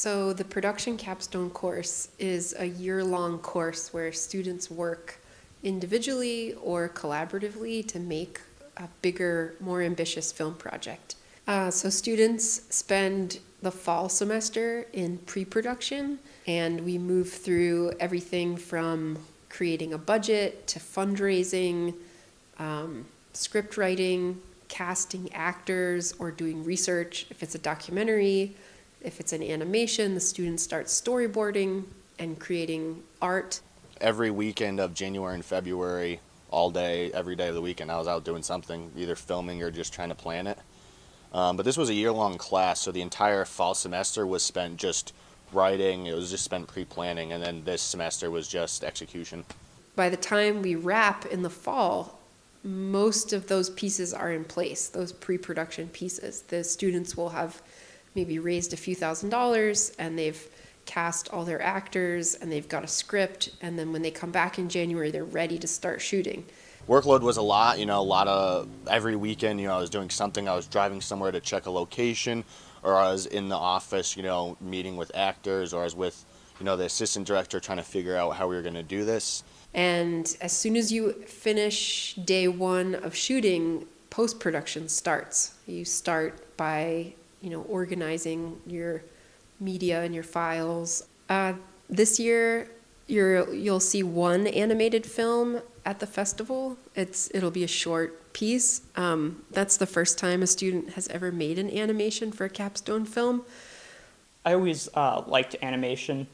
So the production capstone course is a year-long course where students work individually or collaboratively to make a bigger, more ambitious film project. So students spend the fall semester in pre-production, and we move through everything from creating a budget to fundraising, script writing, casting actors, or doing research. If it's a documentary, if it's an animation, the students start storyboarding and creating art. Every weekend of January and February, all day, every day of the weekend, I was out doing something, either filming or just trying to plan it. But this was a year-long class, so the entire fall semester was spent just writing. It was just spent pre-planning, and then this semester was just execution. By the time we wrap in the fall, most of those pieces are in place, those pre-production pieces. The students will have maybe raised a few $1,000s, and they've cast all their actors, and they've got a script, and then when they come back in January, they're ready to start shooting. Workload was a lot of, every weekend, I was doing something. I was driving somewhere to check a location, or I was in the office, meeting with actors, or I was with, the assistant director trying to figure out how we were going to do this. And as soon as you finish day one of shooting, post-production starts. You start by, organizing your media and your files. This year, you'll see one animated film at the festival. It'll be a short piece. That's the first time a student has ever made an animation for a capstone film. I always liked animation.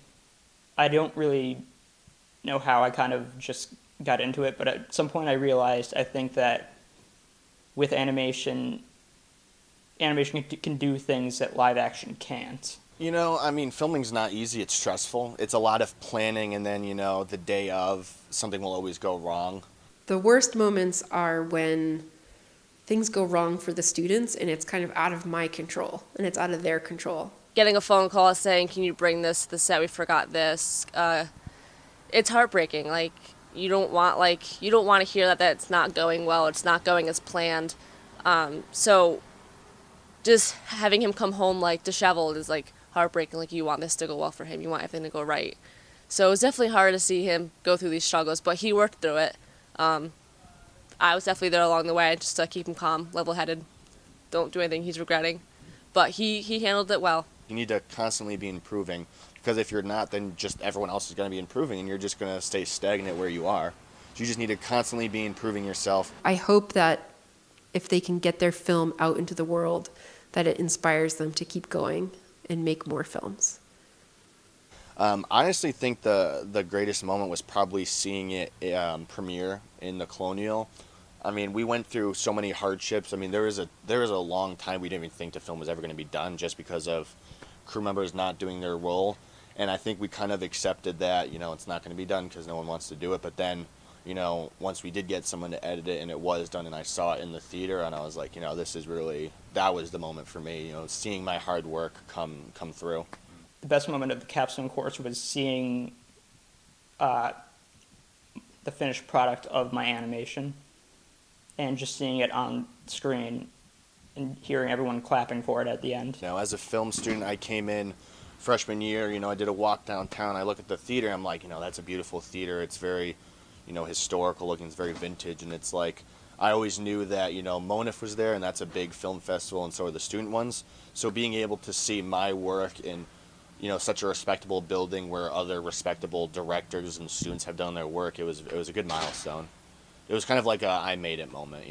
I don't really know how I kind of just got into it, but at some point I realized I think that with animation can do things that live action can't. Filming's not easy. It's stressful. It's a lot of planning, and then, the day of, something will always go wrong. The worst moments are when things go wrong for the students, and it's kind of out of my control, and it's out of their control. Getting a phone call saying, "Can you bring this to the set? We forgot this." It's heartbreaking. You don't want to hear that it's not going well. It's not going as planned. So just having him come home disheveled is heartbreaking. You want this to go well for him. You want everything to go right. So it was definitely hard to see him go through these struggles, but he worked through it. I was definitely there along the way just to keep him calm, level-headed. Don't do anything he's regretting. But he handled it well. You need to constantly be improving, because if you're not, then just everyone else is going to be improving, and you're just going to stay stagnant where you are. So you just need to constantly be improving yourself. I hope that if they can get their film out into the world, that it inspires them to keep going and make more films. I honestly think the greatest moment was probably seeing it premiere in the Colonial. We went through so many hardships. There was a long time we didn't even think the film was ever going to be done, just because of crew members not doing their role. And I think we kind of accepted that, it's not going to be done because no one wants to do it. But then, once we did get someone to edit it and it was done and I saw it in the theater, and I was like, that was the moment for me, seeing my hard work come through. The best moment of the capstone course was seeing the finished product of my animation and just seeing it on screen and hearing everyone clapping for it at the end. As a film student, I came in freshman year, I did a walk downtown. I look at the theater, I'm like, that's a beautiful theater. It's very, historical looking, it's very vintage, and it's like, I always knew that, MONIF was there, and that's a big film festival, and so are the student ones. So being able to see my work in, such a respectable building where other respectable directors and students have done their work, it was a good milestone. It was kind of like a I made it moment,